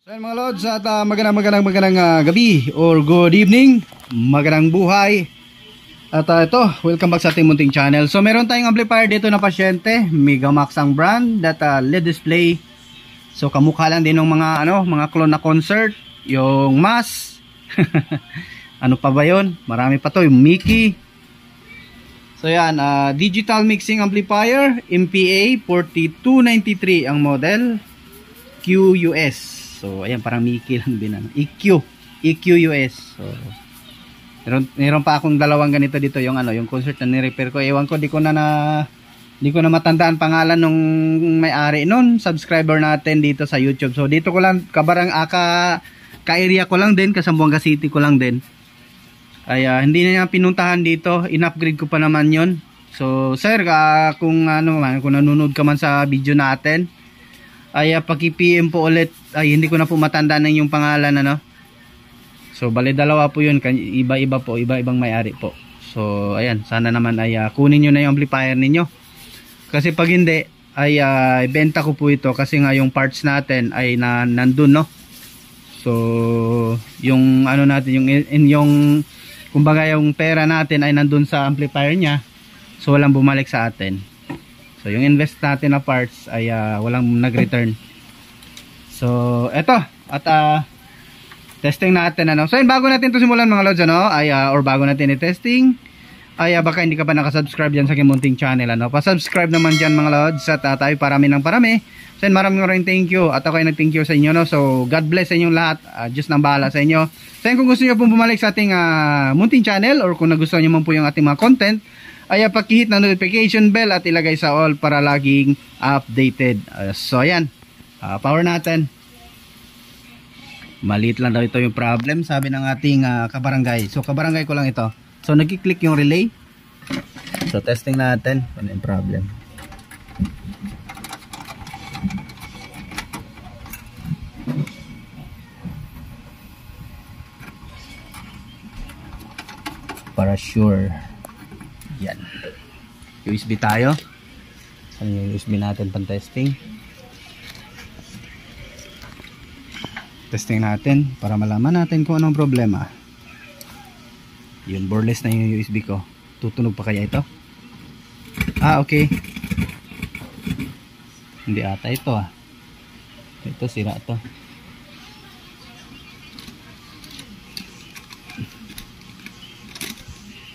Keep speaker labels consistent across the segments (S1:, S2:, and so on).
S1: So yan mga lods, at magandang gabi or good evening, magandang buhay. At ito, welcome back sa ating munting channel. So meron tayong amplifier dito na pasyente, Megamax ang brand, that LED display. So kamukha lang din ng mga clone na concert, yung Mas. Ano pa ba yun? Marami pa to, yung Mickey. So yan, digital mixing amplifier, MPA 4293 ang model, QUS. So ayan, parang Mickey lang din, EQUS. So meron pa akong dalawang ganito dito, yung yung concert na ni-repair ko. Ewan ko, di ko na matandaan pangalan nung may-ari noon, subscriber natin dito sa YouTube. So dito ko lang ka-area ko lang din, Kasambuanga City ko lang din. Ay hindi na niya pinuntahan dito, in-upgrade ko pa naman 'yon. So sir, kung nanonood ka man sa video natin, ay paki-PM po ulit. Ay hindi ko na po matandaan ng yung pangalan So bali dalawa po yun, iba-iba po, iba-ibang may-ari po. So ayan, sana naman ay kunin nyo na yung amplifier ninyo. Kasi pag hindi ay benta ko po ito, kasi nga yung parts natin ay nandun So yung natin, yung kumbaga yung pera natin ay nandun sa amplifier niya. So walang bumalik sa atin. So yung invest natin na parts ay walang nag-return. So eto, at testing natin So yun, bago natin to simulan mga lods or bago natin i-testing, ay baka hindi ka pa nakasubscribe dyan sa aking munting channel pa-subscribe naman dyan mga lods, at tayo parami ng parami. So yun, maraming thank you, at ako ay nag-thank you sa inyo So God bless sa inyong lahat, Diyos nang bahala sa inyo. So yun, kung gusto nyo pong bumalik sa ating munting channel, or kung nagustuhan nyo man po yung ating mga content, ay pag-hit na notification bell at ilagay sa all para laging updated. So ayan, power natin. Maliit lang daw ito yung problem, sabi ng ating kabarangay. So kabarangay ko lang ito. So nagki-click yung relay. So testing natin ano yung problem. Para sure. Yan. USB tayo. Ano yung USB natin pang testing? Testing natin para malaman natin kung anong problema. Yun, boreless na yung USB ko. Tutunog pa kaya ito? Okay. Hindi ata ito Ito, sira ito.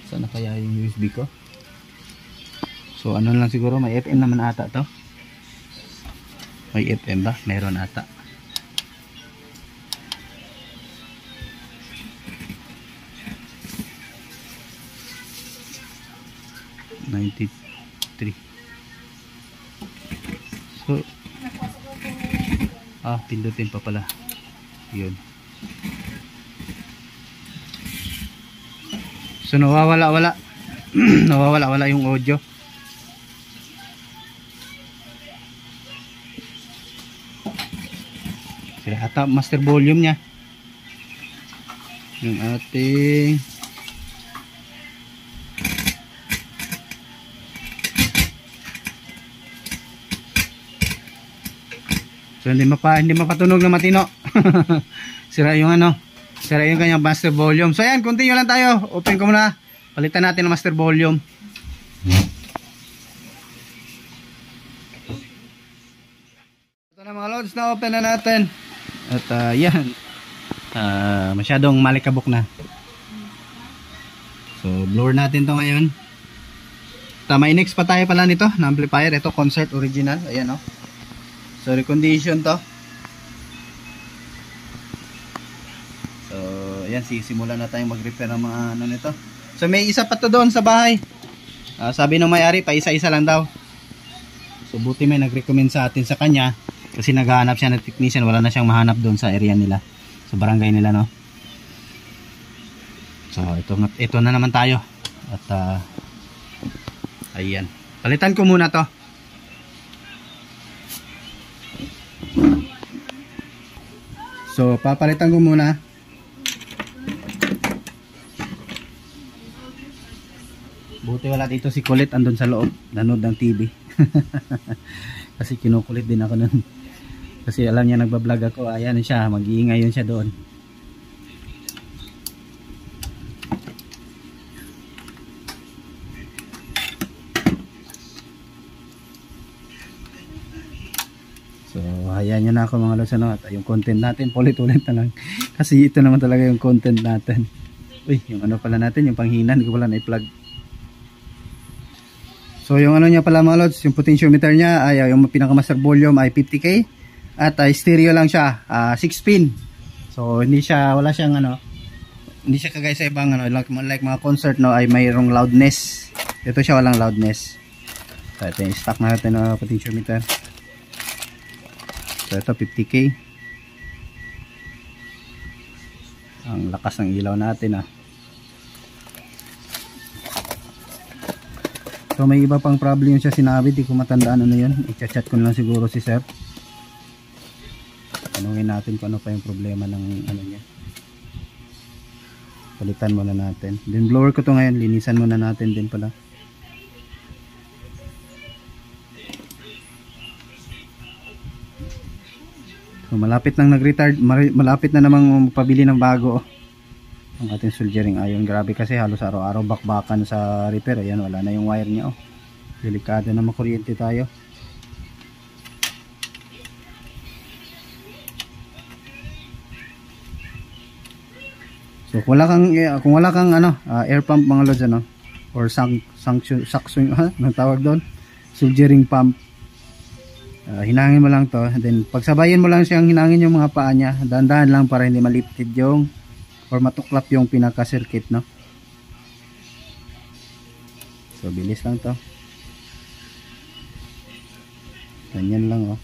S1: Sana kaya yung USB ko? So ano lang siguro, may FM naman ata to. May FM ba? Meron ata. $93. So pindutin pa pala. Yun. So nawawala nawawala yung audio. Sila ata master volume niya. Yung ating so hindi mapatunog na matino. Sira yung sira yung kanyang master volume. So ayan, continue lang tayo. Open ko muna. Palitan natin ang master volume. Ito na mga lods, na open na natin. At yan. Masyadong malikabok na. So blower natin to ngayon. May next pa tayo pala nito na amplifier. Ito concert original. Ayan So recondition to. So ayan, sisimulan na tayong mag-repair ng mga nito. So may isa pa to doon sa bahay. Sabi ng may-ari, pa isa-isa lang daw. So buti may nag-recommend sa atin sa kanya, kasi naghahanap siya ng technician, wala na siyang mahanap doon sa area nila, sa barangay nila So ito na naman tayo. At ayan. Palitan ko muna to. So papalitan ko muna. Buti wala dito si Kulit, andun sa loob nanood ng TV. Kasi kinukulit din ako nun. Kasi alam niya nagbablog ako. Ayan siya, mag-iingay yun siya doon. So ayan nyo na ako mga lods, ano, at yung content natin paulit-ulit na lang. Kasi ito naman talaga yung content natin. Uy, yung ano pala natin, yung panghinan, hindi ko pala na-plug. So yung ano niya pala mga lods, yung potentiometer niya ay yung pinaka-master volume ay 50K at stereo lang siya, 6 pin. So hindi siya, wala siyang ano, hindi siya kagaya sa ibang ano, like mga concert no, ay mayroong loudness. Ito siya walang loudness. So ito yung stock natin na potentiometer. So ito 50K. Ang lakas ng ilaw natin ah. So may iba pang problem siya sinabi, di ko matandaan ano yun. I-chat ko na lang siguro si sir. Tanungin natin kung ano pa yung problema ng ano niya. Palitan muna natin. Then blower ko to ngayon, linisan muna natin din pala. So malapit nang nag-retard, malapit na namang pabili ng bago. Ang ating soldering iron, grabe kasi halos araw-araw bakbakan sa repair. Ayan, wala na yung wire niya oh. Delikado na makuryente tayo. So kung wala kang ano, air pump mga lods ano, or suction anong tawag doon? Soldering pump. Hinangin mo lang to, and then pagsabayin mo lang siyang hinangin yung mga paa niya. Dahan-dahan lang para hindi maliptid yung or matuklap yung pinaka-circuit no. So bilis lang to. Ganyan lang oh.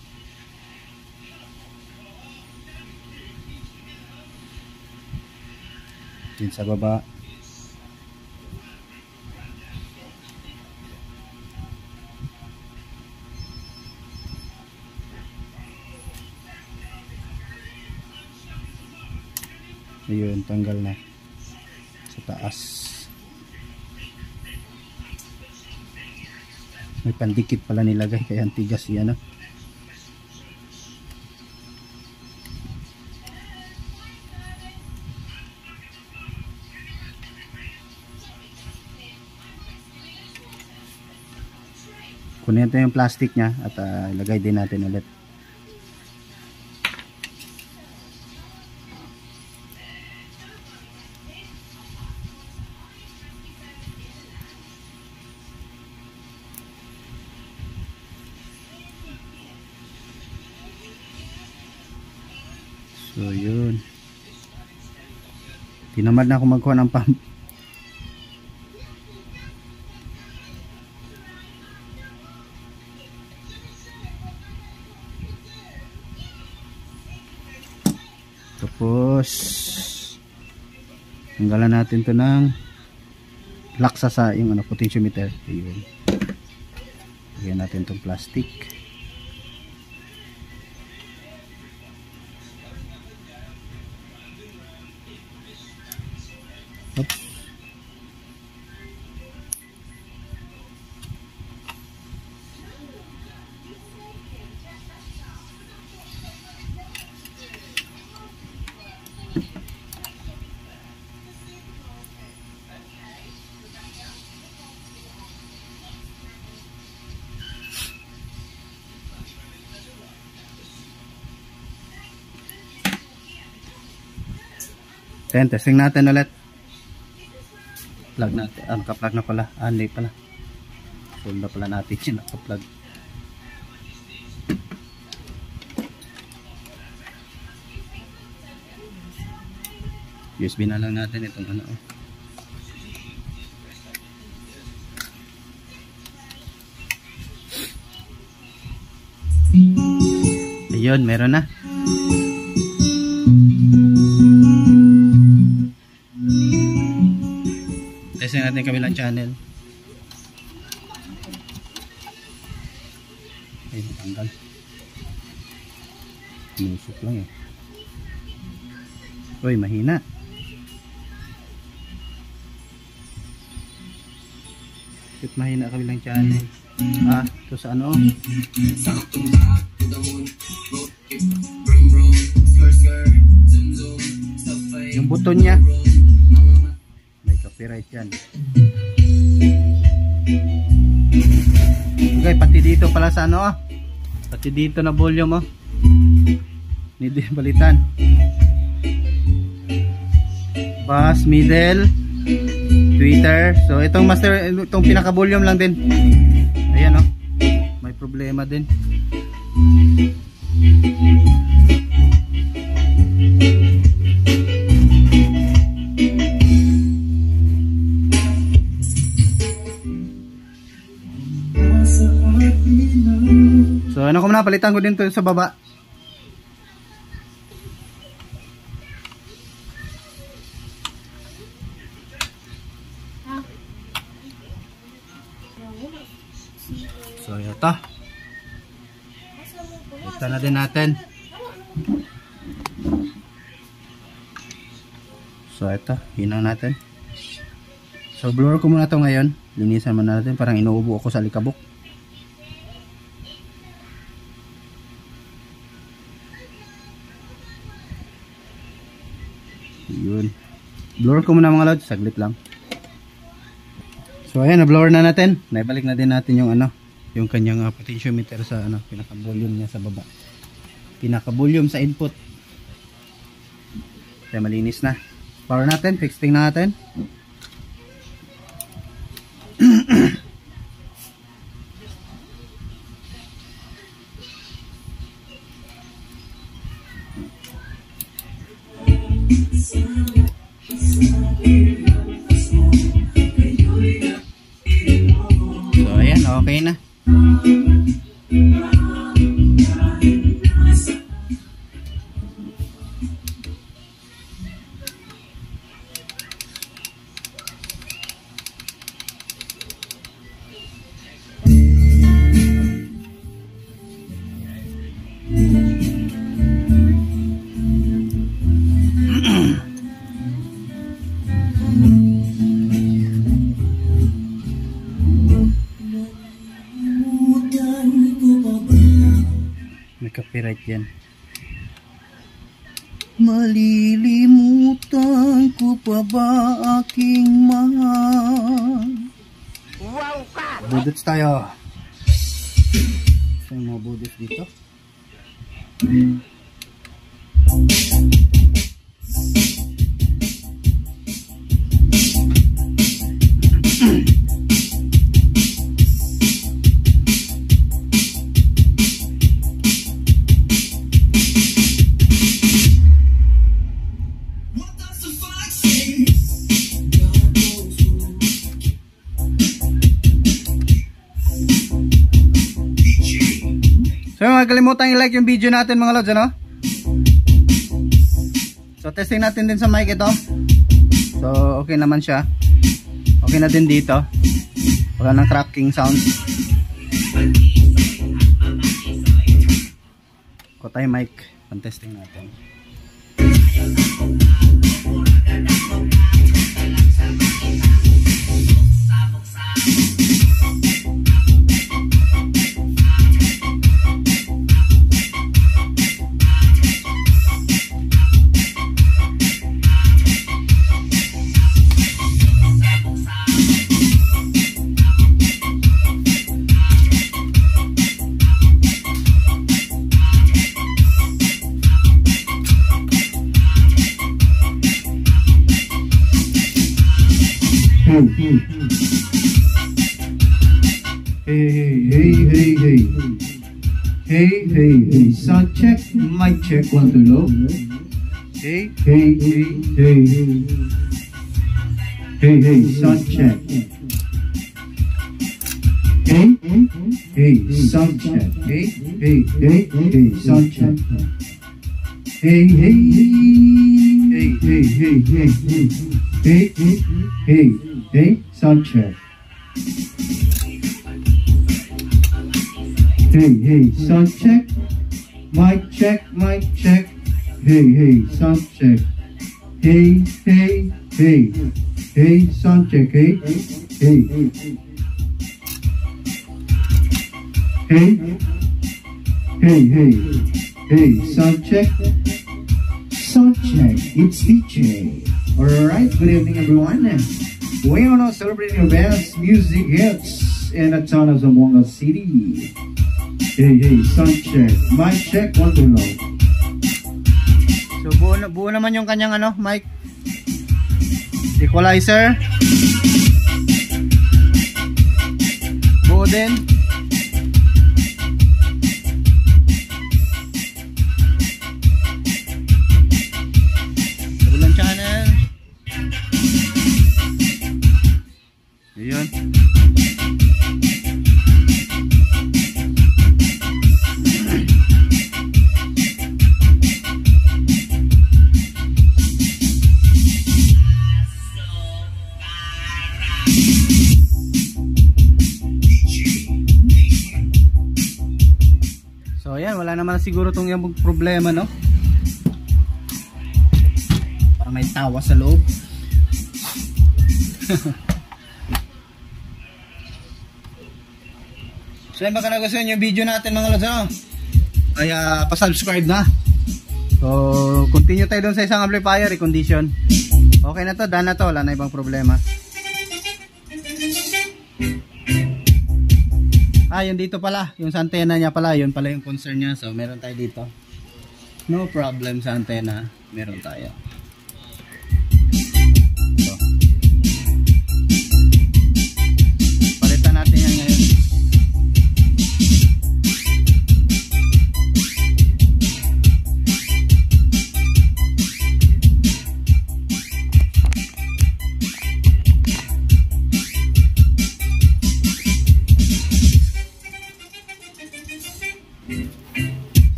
S1: Din sa baba. Ayun, tanggal na sa taas. May pandikit pala nilagay kaya ang tigas yan. Kunin natin yung plastic nya at ilagay din natin ulit. So yun, tinamad na ako magkuha ng pump. Tapos tanggalan natin to ng laksa sa yung ano, potentiometer. Ayun, lagyan natin tong plastic. Oops. Then testing natin ulit. Plug natin. Naka-plug na pala. Hindi pala. Solda pala natin yung naka-plug. USB na lang natin itong ano. Ayun, meron na. Testing natin kabilang channel. Ay, natanggal. Nusok lang eh. Uy, mahina. Bakit mahina kabilang channel? Ito sa ano? Yung buton niya may copyright yan. Okay, pati dito pala sa ano pati dito na volume need balitan. Bass, middle, tweeter. So itong master, itong pinaka volume lang din. Ayan may problema din. So ano ko muna, palitan ko din to sa baba. So ito, ito na din natin. So ito, hinaw natin. So blower ko muna to ngayon. Linisan muna natin, parang inuubo ako sa alikabok. Yun, blower ko muna mga lods, saglit lang. So ayan, na-blower na natin. Naibalik na din natin yung yung kanyang potentiometer sa pinaka-volume niya sa baba. Pinaka-volume sa input. Kaya malinis na. Power natin, fixing na natin. So ayan, okay na. May copyright yan. Malilimutan ko pa ba aking mahal? Wow ka! Budots tayo. So yung mga budots dito. So huwag kalimutan i-like yung video natin mga lods, So testing natin din sa mic ito. So okay naman siya. Okay na din dito. Wala nang cracking sound. Kotay mic, pan-testing natin. Hey, sound check, mic check, 1 2 low. Hey, sound check. Hey, sound check. Hey, sound check. Hey, sound check. Hey, sound check. Mic check. Hey, sound check. Hey, sound check. Hey. Hey, sound check. Sound check. It's DJ. Alright, good evening everyone. We are now celebrating the best music hits in the town of Zamboanga City. Hey, sound check. Mic check, 1 2 low. So buo naman yung kanyang mic. Equalizer. Buo din. Bulan channel. Ayun. So ayan, wala naman siguro itong yung problema, no? Para may tawa sa loob. So yun, baka nagustuhan yung video natin mga lods, ano? Ay pa-subscribe na. So continue tayo dun sa isang amplifier, i-condition. Okay na to, done na to, wala na ibang problema. Yun dito pala, yung sa antena niya pala, yun pala yung concern niya. So meron tayo dito. No problem sa antena, meron tayo. So, palitan natin yan ngayon.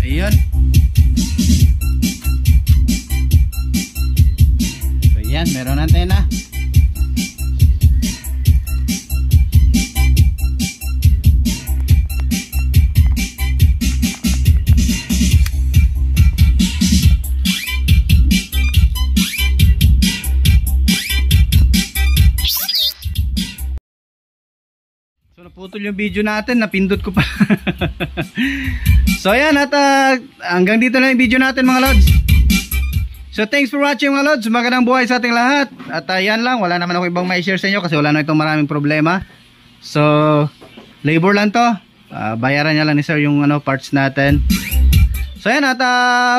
S1: Ayan. So yan, meron antena. So naputol yung video natin, napindot ko pa. So ayan, at hanggang dito na yung video natin mga lods. So thanks for watching mga lods. Magandang buhay sa ating lahat. At yan lang, wala naman ako ibang may share sa inyo kasi wala na itong maraming problema. So labor lang to, bayaran niya lang ni sir yung parts natin. So ayan, at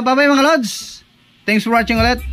S1: bye bye mga lods. Thanks for watching ulit.